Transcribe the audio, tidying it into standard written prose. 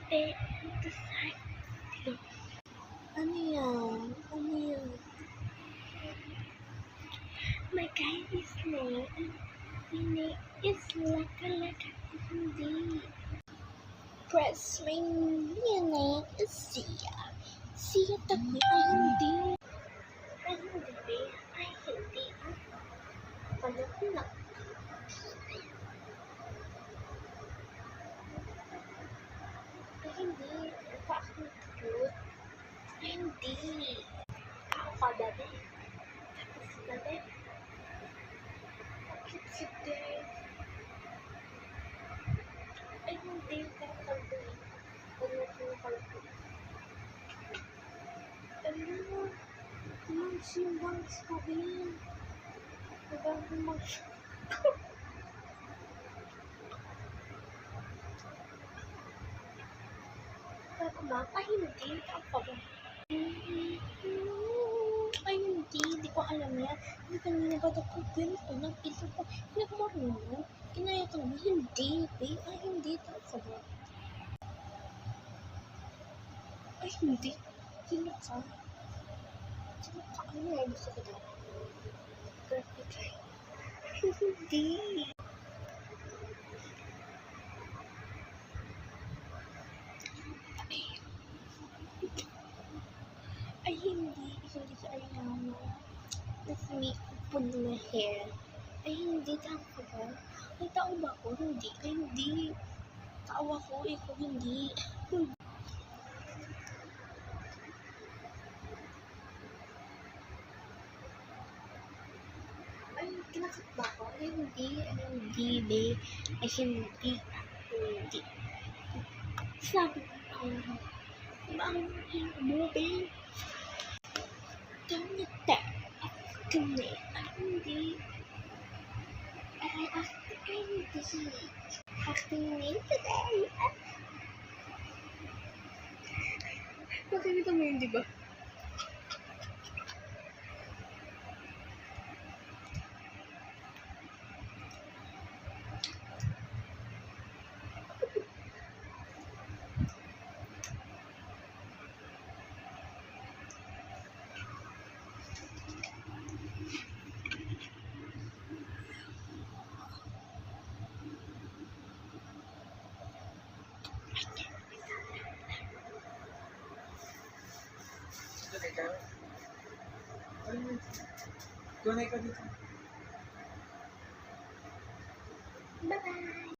Eh, ito sa ano yan? Ano yan? My guy is late. Name is laka. Hindi. Press my name is Sia. Sia tabi ay hindi. Ay hindi be. Ay hindi. Panak na. Ay hindi. Pa ako cute. Ay hindi. Ako ka babe. Tapos babe. Cute si Dave. Ay hindi. Parang kalbo eh. Huwag mo kong kalbo. Ano? Simbang ka rin. Huwag mo ay hindi. Ako ba? Ay hindi ko alam yan. Hindi kanina ba ako ganito? Nag-isa ko. Hindi ko marunong. Kinaya ko naman. Hindi, babe. Ay hindi. Ako ba? Ay hindi. Sino ka? Sino ka? Ano yung gusto ko daw? Perfect. Hindi. Ay hindi. Hindi ka ayano. Let me put my hair. Ay hindi. Tama ka ba? Ay tao ba ako? Hindi. Ay hindi. Tao ako. Ikaw hindi. Ay, kinakat ba ako? Ay, hindi, babe. Ay, hindi. Hindi. Sabi ko, bakit mo, babe? Don't that. Kami. Ay, hindi. Ay, hindi. Acting me today. Nakikita mo yun, di ba? Tunay ka dito. Bye-bye.